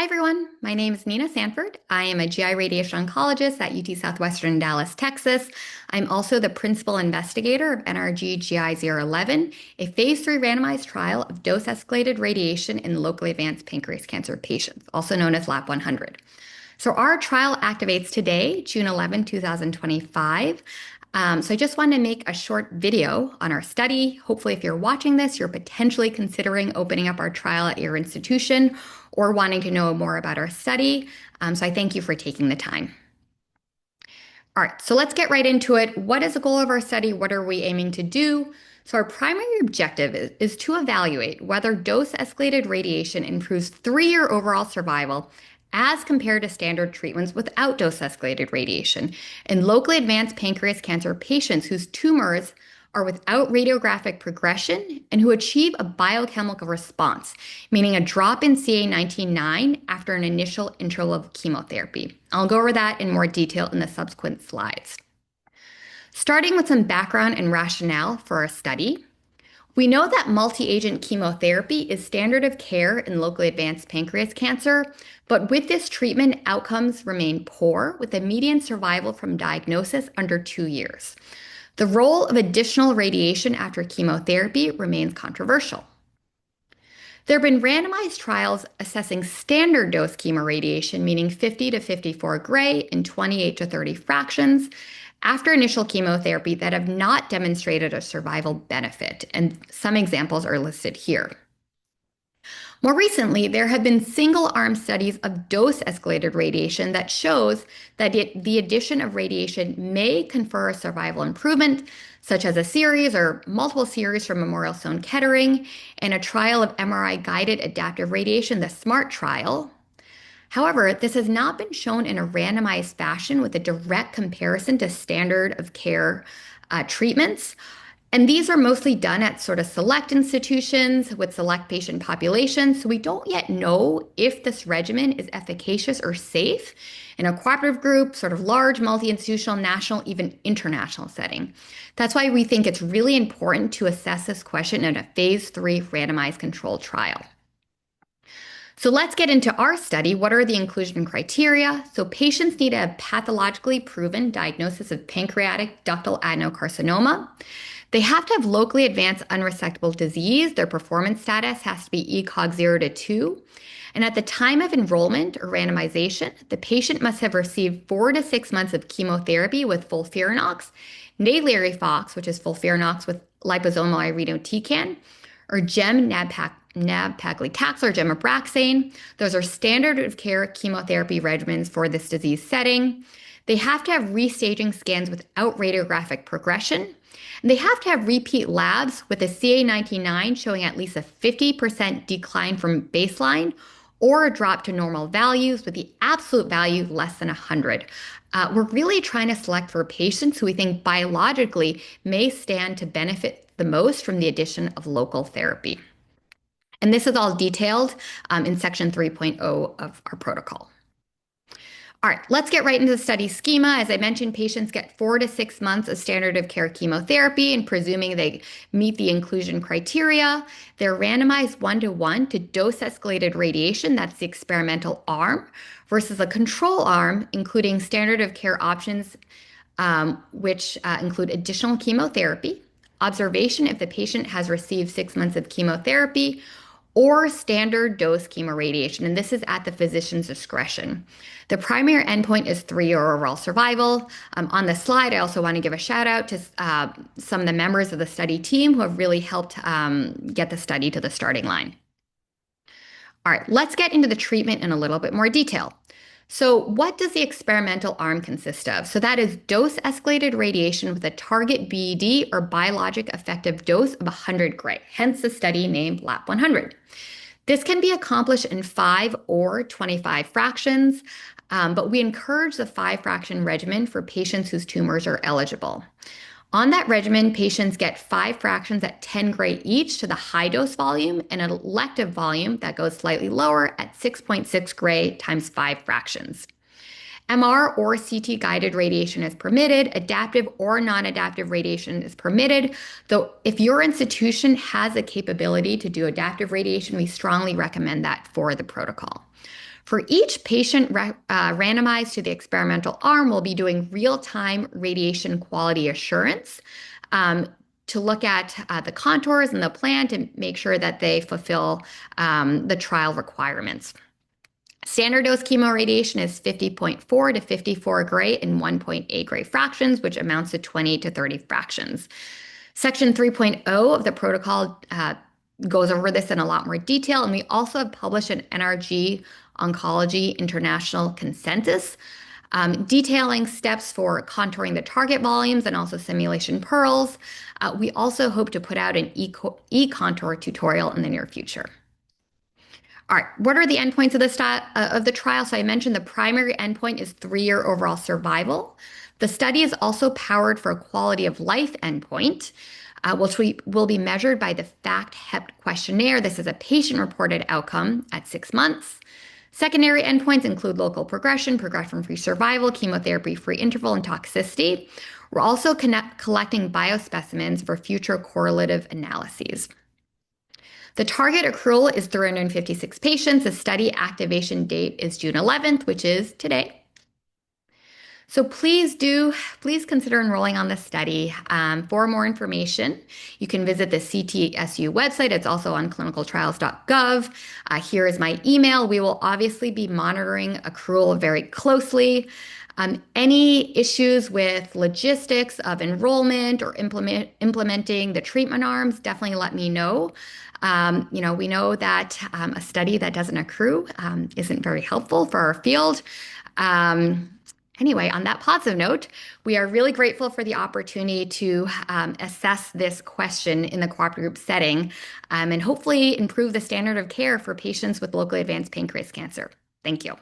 Hi, everyone. My name is Nina Sanford. I am a GI radiation oncologist at UT Southwestern in Dallas, Texas. I'm also the principal investigator of NRG GI011, a phase 3 randomized trial of dose-escalated radiation in locally advanced pancreas cancer patients, also known as LAP100. So our trial activates today, June 11, 2025. So I just wanted to make a short video on our study. Hopefully, if you're watching this, you're potentially considering opening up our trial at your institution or wanting to know more about our study. So I thank you for taking the time. All right, so let's get right into it. What is the goal of our study? What are we aiming to do? So our primary objective is to evaluate whether dose-escalated radiation improves 3-year overall survival as compared to standard treatments without dose-escalated radiation in locally advanced pancreas cancer patients whose tumors are without radiographic progression and who achieve a biochemical response, meaning a drop in CA19-9 after an initial intro-level chemotherapy. I'll go over that in more detail in the subsequent slides. Starting with some background and rationale for our study, we know that multi-agent chemotherapy is standard of care in locally advanced pancreas cancer, but with this treatment, outcomes remain poor, with a median survival from diagnosis under 2 years. The role of additional radiation after chemotherapy remains controversial. There have been randomized trials assessing standard dose chemoradiation, meaning 50 to 54 gray in 28 to 30 fractions, after initial chemotherapy that have not demonstrated a survival benefit, and some examples are listed here. More recently, there have been single-arm studies of dose-escalated radiation that shows that the addition of radiation may confer a survival improvement, such as a series or multiple series from Memorial Sloan Kettering and a trial of MRI-guided adaptive radiation, the SMART trial. However, this has not been shown in a randomized fashion with a direct comparison to standard of care treatments. And these are mostly done at sort of select institutions with select patient populations. So we don't yet know if this regimen is efficacious or safe in a cooperative group, sort of large, multi-institutional, national, even international setting. That's why we think it's really important to assess this question in a phase 3 randomized controlled trial. So let's get into our study. What are the inclusion criteria? So patients need to have pathologically proven diagnosis of pancreatic ductal adenocarcinoma. They have to have locally advanced unresectable disease. Their performance status has to be ECOG 0 to 2. And at the time of enrollment or randomization, the patient must have received 4 to 6 months of chemotherapy with FOLFIRINOX, NALIRIFOX, which is FOLFIRINOX with liposomal irinotecan, or nab-paclitaxel or gemabraxane. Those are standard of care chemotherapy regimens for this disease setting. They have to have restaging scans without radiographic progression. And they have to have repeat labs with a CA19-9 showing at least a 50% decline from baseline or a drop to normal values with the absolute value less than 100. We're really trying to select for patients who we think biologically may stand to benefit the most from the addition of local therapy. And this is all detailed in section 3.0 of our protocol. All right, let's get right into the study schema. As I mentioned, patients get 4 to 6 months of standard of care chemotherapy, and presuming they meet the inclusion criteria, they're randomized 1-to-1 to dose-escalated radiation, that's the experimental arm, versus a control arm, including standard of care options, which include additional chemotherapy, observation if the patient has received 6 months of chemotherapy, or standard dose chemoradiation, and this is at the physician's discretion. The primary endpoint is 3-year overall survival. On the slide, I also want to give a shout out to some of the members of the study team who have really helped get the study to the starting line. All right, let's get into the treatment in a little bit more detail. So what does the experimental arm consist of? So that is dose-escalated radiation with a target BED or biologic effective dose of 100 gray, hence the study named LAP100. This can be accomplished in 5 or 25 fractions, but we encourage the 5-fraction regimen for patients whose tumors are eligible. On that regimen, patients get 5 fractions at 10 gray each to the high dose volume and an elective volume that goes slightly lower at 6.6 gray times 5 fractions. MR or CT guided radiation is permitted. Adaptive or non-adaptive radiation is permitted. Though if your institution has a capability to do adaptive radiation, we strongly recommend that for the protocol. For each patient randomized to the experimental arm, we'll be doing real-time radiation quality assurance to look at the contours and the plan to make sure that they fulfill the trial requirements. Standard dose chemoradiation is 50.4 to 54 gray in 1.8 gray fractions, which amounts to 20 to 30 fractions. Section 3.0 of the protocol goes over this in a lot more detail, and we also have published an NRG Oncology International Consensus detailing steps for contouring the target volumes and also simulation pearls. We also hope to put out an e-contour tutorial in the near future. All right, what are the endpoints of the trial? So I mentioned the primary endpoint is 3-year overall survival. The study is also powered for a quality of life endpoint, which will be measured by the FACT-HEP questionnaire. This is a patient-reported outcome at 6 months. Secondary endpoints include local progression, progression-free survival, chemotherapy-free interval, and toxicity. We're also collecting biospecimens for future correlative analyses. The target accrual is 356 patients. The study activation date is June 11th, which is today. So please consider enrolling on this study. For more information, you can visit the CTSU website. It's also on clinicaltrials.gov. Here is my email. We will obviously be monitoring accrual very closely. Any issues with logistics of enrollment or implementing the treatment arms, definitely let me know. We know that a study that doesn't accrue isn't very helpful for our field. Anyway, on that positive note, we are really grateful for the opportunity to assess this question in the cooperative group setting and hopefully improve the standard of care for patients with locally advanced pancreas cancer. Thank you.